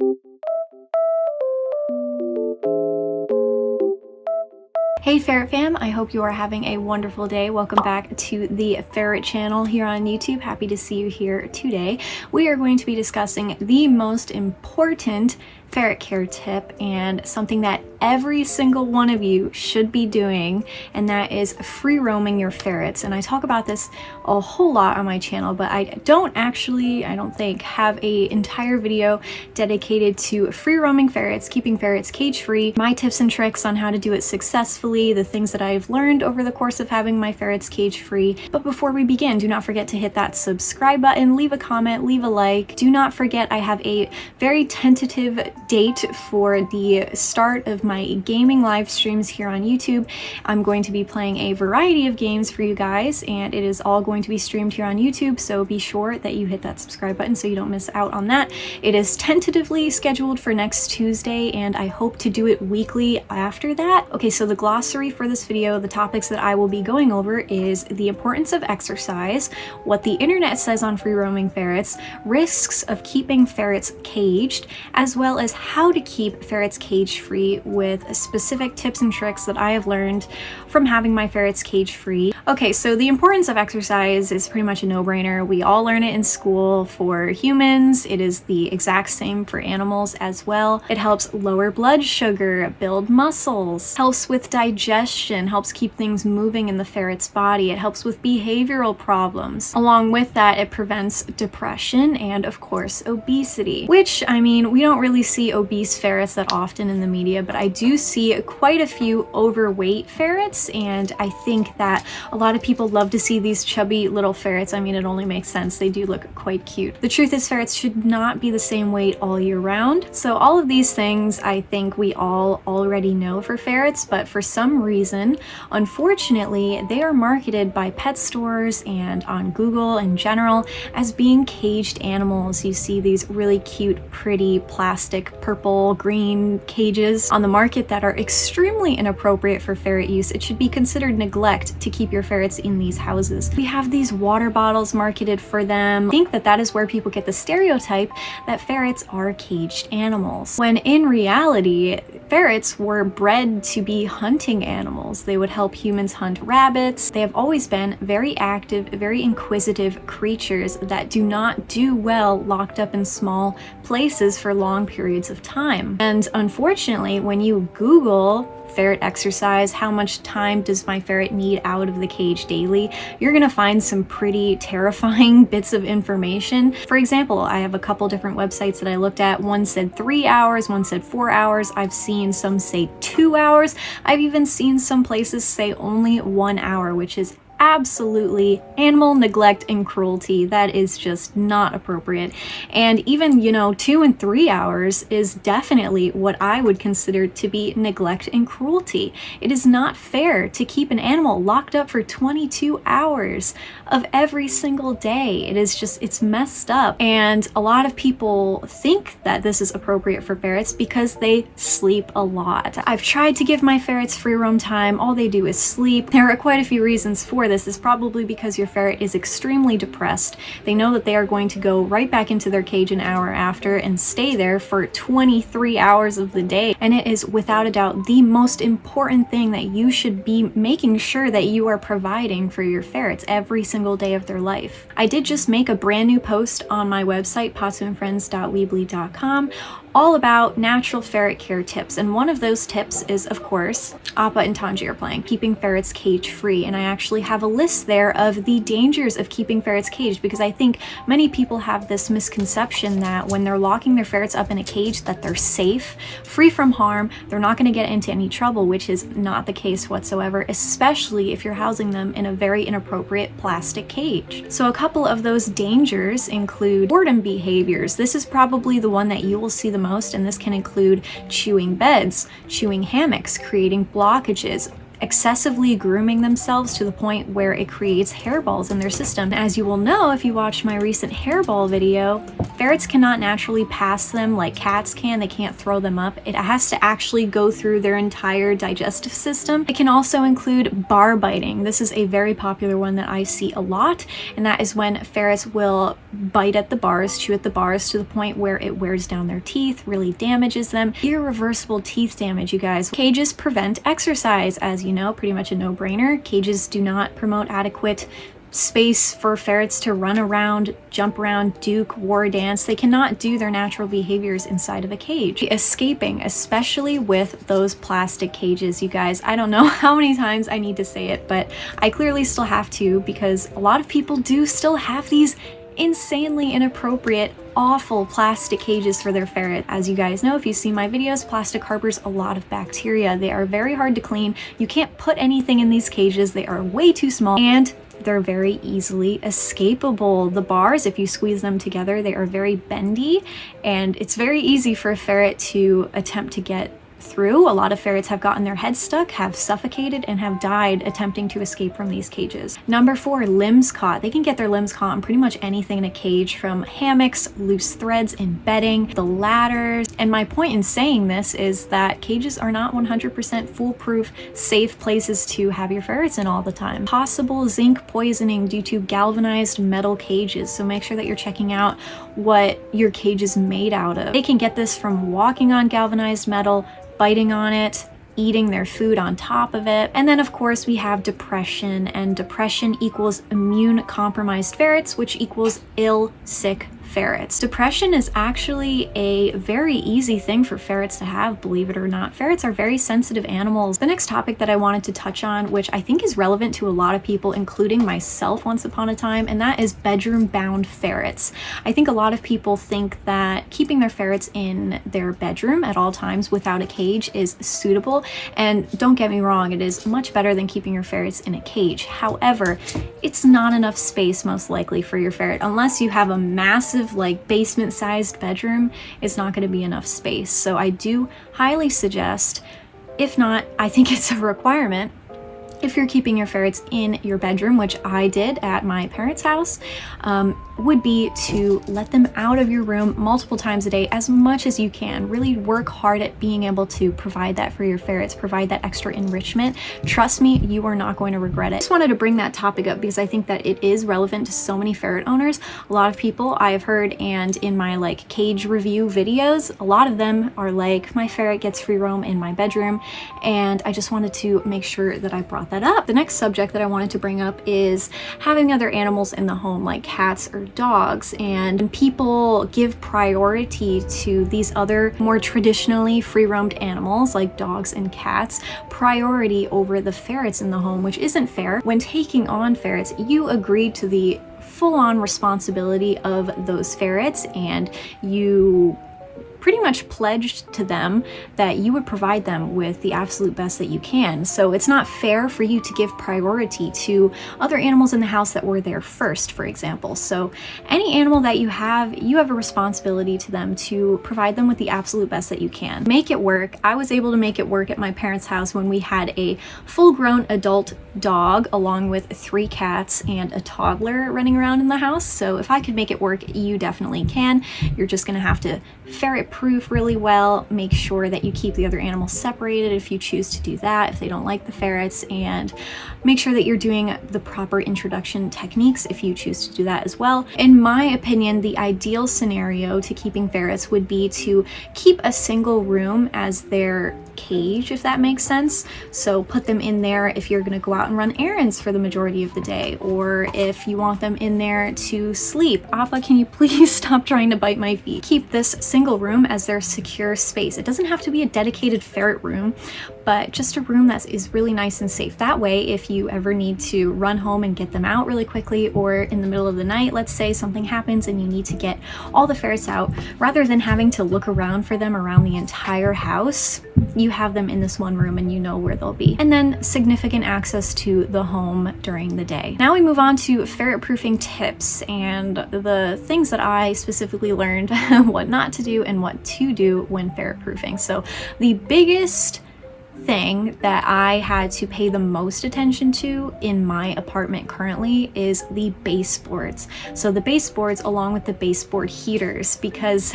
Hey Ferret fam, I hope you are having a wonderful day. Welcome back to the Ferret channel here on YouTube. Happy to see you here today. We are going to be discussing the most important ferret care tip and something that every single one of you should be doing, and that is free roaming your ferrets. And I talk about this a whole lot on my channel, but I don't think, have an entire video dedicated to free roaming ferrets, keeping ferrets cage free, my tips and tricks on how to do it successfully, the things that I've learned over the course of having my ferrets cage free. But before we begin, do not forget to hit that subscribe button, leave a comment, leave a like. Do not forget I have a very tentative date for the start of my gaming live streams here on YouTube. I'm going to be playing a variety of games for you guys, and it is all going to be streamed here on YouTube, so be sure that you hit that subscribe button so you don't miss out on that. It is tentatively scheduled for next Tuesday, and I hope to do it weekly after that. Okay, so the glossary for this video, the topics that I will be going over is the importance of exercise, what the internet says on free roaming ferrets, risks of keeping ferrets caged, as well as how to keep ferrets cage free with specific tips and tricks that I have learned from having my ferrets cage free. Okay, so the importance of exercise is pretty much a no-brainer. We all learn it in school. For humans, it is the exact same for animals as well. It helps lower blood sugar, build muscles, helps with digestion, helps keep things moving in the ferret's body. It helps with behavioral problems. Along with that, it prevents depression and, of course, obesity, which, I mean, we don't really see obese ferrets that often in the media, but I do see quite a few overweight ferrets, and I think that a lot of people love to see these chubby little ferrets. I mean, it only makes sense. They do look quite cute. The truth is, ferrets should not be the same weight all year round. So all of these things I think we all already know for ferrets, but for some reason, unfortunately, they are marketed by pet stores and on Google in general as being caged animals. You see these really cute, pretty plastic purple, green cages on the market that are extremely inappropriate for ferret use. It should be considered neglect to keep your ferrets in these houses. We have these water bottles marketed for them. I think that that is where people get the stereotype that ferrets are caged animals, when in reality, ferrets were bred to be hunting animals. They would help humans hunt rabbits. They have always been very active, very inquisitive creatures that do not do well locked up in small places for long periods of time. And unfortunately, when you Google ferret exercise, how much time does my ferret need out of the cage daily, you're gonna find some pretty terrifying bits of information. For example, I have a couple different websites that I looked at. One said 3 hours, one said 4 hours. I've seen some say 2 hours. I've even seen some places say only 1 hour, which is absolutely animal neglect and cruelty. That is just not appropriate. And even, 2 and 3 hours is definitely what I would consider to be neglect and cruelty. It is not fair to keep an animal locked up for 22 hours of every single day. It's messed up. And a lot of people think that this is appropriate for ferrets because they sleep a lot. I've tried to give my ferrets free roam time. All they do is sleep. There are quite a few reasons for this. Is probably because your ferret is extremely depressed. They know that they are going to go right back into their cage an hour after and stay there for 23 hours of the day. And it is without a doubt the most important thing that you should be making sure that you are providing for your ferrets every single day of their life. I did just make a brand new post on my website, Pazuandfriends.weebly.com, all about natural ferret care tips. And one of those tips is, of course, Appa and Tanji are playing, keeping ferrets cage free. And I actually have a list there of the dangers of keeping ferrets caged, because I think many people have this misconception that when they're locking their ferrets up in a cage that they're safe, free from harm, they're not going to get into any trouble, which is not the case whatsoever, especially if you're housing them in a very inappropriate plastic cage. So a couple of those dangers include boredom behaviors. This is probably the one that you will see the most, and this can include chewing beds, chewing hammocks, creating blockages, excessively grooming themselves to the point where it creates hairballs in their system. As you will know if you watched my recent hairball video, ferrets cannot naturally pass them like cats can. They can't throw them up. It has to actually go through their entire digestive system. It can also include bar biting. This is a very popular one that I see a lot, and that is when ferrets will bite at the bars, chew at the bars to the point where it wears down their teeth, really damages them. Irreversible teeth damage, you guys. Cages prevent exercise, as you know, pretty much a no-brainer. Cages do not promote adequate space for ferrets to run around, jump around, duke, war dance. They cannot do their natural behaviors inside of a cage. Escaping, especially with those plastic cages, you guys. I don't know how many times I need to say it, but I clearly still have to, because a lot of people do still have these insanely inappropriate, awful plastic cages for their ferret. As you guys know, if you see my videos, plastic harbors a lot of bacteria. They are very hard to clean. You can't put anything in these cages. They are way too small, and they're very easily escapable. The bars, if you squeeze them together, they are very bendy, and it's very easy for a ferret to attempt to get through. A lot of ferrets have gotten their heads stuck, have suffocated, and have died attempting to escape from these cages. Number 4, limbs caught. They can get their limbs caught on pretty much anything in a cage, from hammocks, loose threads in bedding, the ladders. And my point in saying this is that cages are not 100% foolproof, safe places to have your ferrets in all the time. Possible zinc poisoning due to galvanized metal cages, so make sure that you're checking out what your cage is made out of. They can get this from walking on galvanized metal, biting on it, eating their food on top of it. And then of course we have depression, and depression equals immune compromised ferrets, which equals ill, sick ferrets. Depression is actually a very easy thing for ferrets to have, believe it or not. Ferrets are very sensitive animals. The next topic that I wanted to touch on, which I think is relevant to a lot of people, including myself once upon a time, and that is bedroom-bound ferrets. I think a lot of people think that keeping their ferrets in their bedroom at all times without a cage is suitable, and don't get me wrong, it is much better than keeping your ferrets in a cage. However, it's not enough space most likely for your ferret. Unless you have a massive, like, basement sized bedroom, it's not going to be enough space. So I do highly suggest, if not, I think it's a requirement, if you're keeping your ferrets in your bedroom, which I did at my parents' house, would be to let them out of your room multiple times a day as much as you can. Really work hard at being able to provide that for your ferrets, provide that extra enrichment. Trust me, you are not going to regret it. I just wanted to bring that topic up because I think that it is relevant to so many ferret owners. A lot of people I have heard, and in my like cage review videos, a lot of them are like, my ferret gets free roam in my bedroom, and I just wanted to make sure that I brought that up. The next subject that I wanted to bring up is having other animals in the home, like cats or dogs, and people give priority to these other more traditionally free-roamed animals like dogs and cats, priority over the ferrets in the home, which isn't fair. When taking on ferrets, you agreed to the full-on responsibility of those ferrets, and you pretty much pledged to them that you would provide them with the absolute best that you can. So it's not fair for you to give priority to other animals in the house that were there first, for example. So any animal that you have a responsibility to them to provide them with the absolute best that you can. Make it work. I was able to make it work at my parents' house when we had a full-grown adult dog along with 3 cats and a toddler running around in the house. So if I could make it work, you definitely can. You're just gonna have to ferret proof really well, make sure that you keep the other animals separated if you choose to do that, if they don't like the ferrets, and make sure that you're doing the proper introduction techniques if you choose to do that as well. In my opinion, the ideal scenario to keeping ferrets would be to keep a single room as their cage, if that makes sense. So put them in there if you're going to go out and run errands for the majority of the day, or if you want them in there to sleep. Appa, can you please stop trying to bite my feet? Keep this single room as their secure space. It doesn't have to be a dedicated ferret room, but just a room that is really nice and safe. That way, if you ever need to run home and get them out really quickly, or in the middle of the night, let's say something happens and you need to get all the ferrets out, rather than having to look around for them around the entire house, you have them in this one room and you know where they'll be. And then significant access to the home during the day. Now we move on to ferret proofing tips and the things that I specifically learned what not to do and what to do when ferret proofing. So the biggest thing that I had to pay the most attention to in my apartment currently is the baseboards. So the baseboards along with the baseboard heaters, because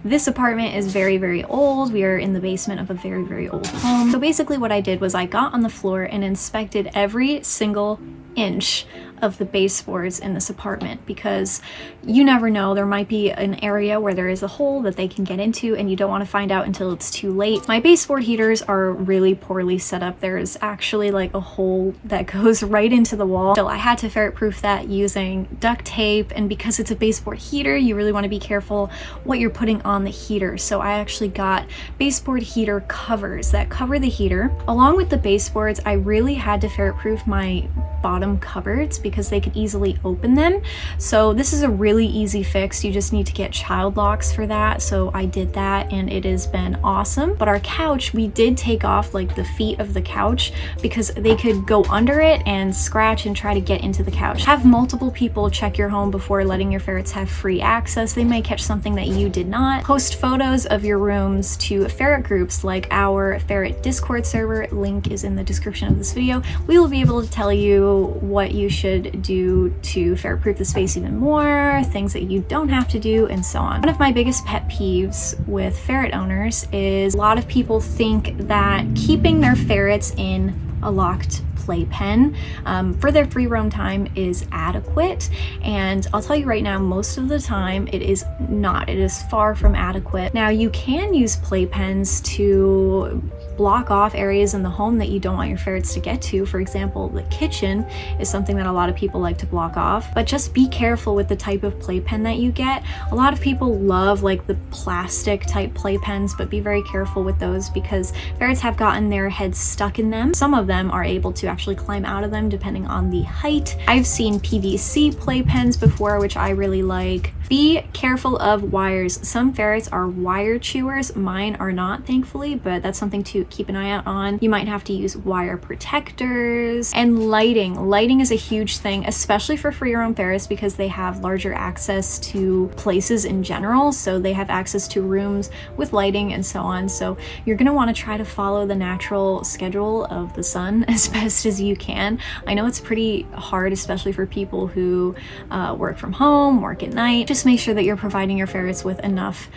this apartment is very, very old. We are in the basement of a very, very old home. So basically what I did was I got on the floor and inspected every single inch of the baseboards in this apartment, because you never know, there might be an area where there is a hole that they can get into and you don't want to find out until it's too late. My baseboard heaters are really poorly set up. There's actually like a hole that goes right into the wall. So I had to ferret proof that using duct tape, and because it's a baseboard heater, you really want to be careful what you're putting on the heater. So I actually got baseboard heater covers that cover the heater. Along with the baseboards, I really had to ferret proof my bottom cupboards because they could easily open them. So this is a really easy fix. You just need to get child locks for that. So I did that and it has been awesome. But our couch, we did take off like the feet of the couch because they could go under it and scratch and try to get into the couch. Have multiple people check your home before letting your ferrets have free access. They may catch something that you did not. Post photos of your rooms to ferret groups like our ferret Discord server. Link is in the description of this video. We will be able to tell you what you should do to ferret proof the space even more, things that you don't have to do, and so on. One of my biggest pet peeves with ferret owners is a lot of people think that keeping their ferrets in a locked playpen for their free roam time is adequate, and I'll tell you right now, most of the time it is not. It is far from adequate. Now you can use playpens to block off areas in the home that you don't want your ferrets to get to. For example, the kitchen is something that a lot of people like to block off, but just be careful with the type of playpen that you get. A lot of people love like the plastic type playpens, but be very careful with those because ferrets have gotten their heads stuck in them. Some of them are able to actually climb out of them depending on the height. I've seen PVC playpens before, which I really like. Be careful of wires. Some ferrets are wire chewers. Mine are not, thankfully, but that's something to keep an eye out on. You might have to use wire protectors. And lighting. Lighting is a huge thing, especially for free roam ferrets because they have larger access to places in general. So they have access to rooms with lighting and so on. So you're going to want to try to follow the natural schedule of the sun as best as you can. I know it's pretty hard, especially for people who work from home, work at night. Just make sure that you're providing your ferrets with enough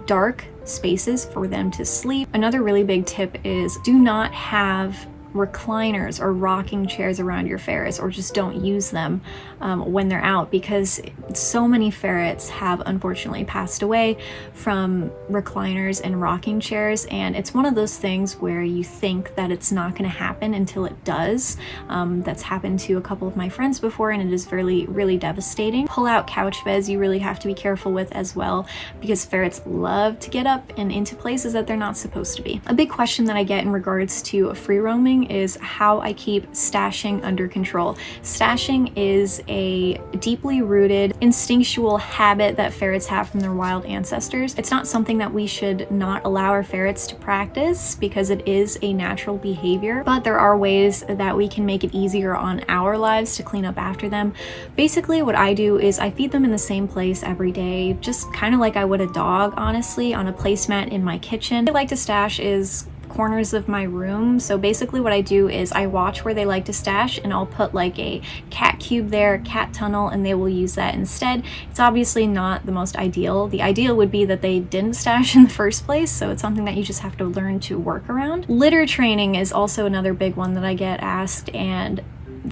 dark spaces for them to sleep. Another really big tip is do not have recliners or rocking chairs around your ferrets, or just don't use them when they're out, because so many ferrets have unfortunately passed away from recliners and rocking chairs, and it's one of those things where you think that it's not going to happen until it does. That's happened to a couple of my friends before, and it is really, really devastating. Pull out couch beds you really have to be careful with as well, because ferrets love to get up and into places that they're not supposed to be. A big question that I get in regards to free roaming is how I keep stashing under control. Stashing is a deeply rooted instinctual habit that ferrets have from their wild ancestors. It's not something that we should not allow our ferrets to practice because it is a natural behavior, but there are ways that we can make it easier on our lives to clean up after them. Basically, what I do is I feed them in the same place every day, just kind of like I would a dog, honestly, on a placemat in my kitchen. What I like to stash is corners of my room. So basically what I do is I watch where they like to stash, and I'll put like a cat cube there, cat tunnel, and they will use that instead. It's obviously not the most ideal. The ideal would be that they didn't stash in the first place, so it's something that you just have to learn to work around. Litter training is also another big one that I get asked, and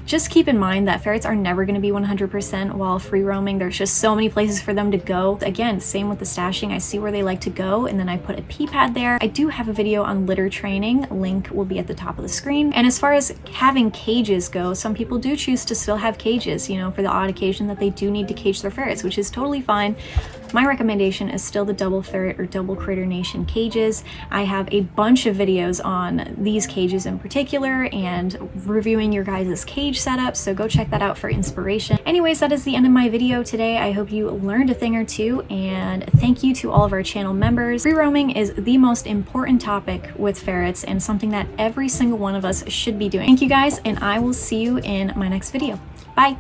just keep in mind that ferrets are never going to be 100% while free roaming. There's just so many places for them to go. Again, same with the stashing. I see where they like to go, and then I put a pee pad there. I do have a video on litter training. Link will be at the top of the screen. And as far as having cages go, some people do choose to still have cages, you know, for the odd occasion that they do need to cage their ferrets, which is totally fine. My recommendation is still the double ferret or double critter nation cages. I have a bunch of videos on these cages in particular and reviewing your guys' cage setup, so go check that out for inspiration. Anyways, that is the end of my video today. I hope you learned a thing or two, and thank you to all of our channel members. Free roaming is the most important topic with ferrets and something that every single one of us should be doing. Thank you guys, and I will see you in my next video. Bye!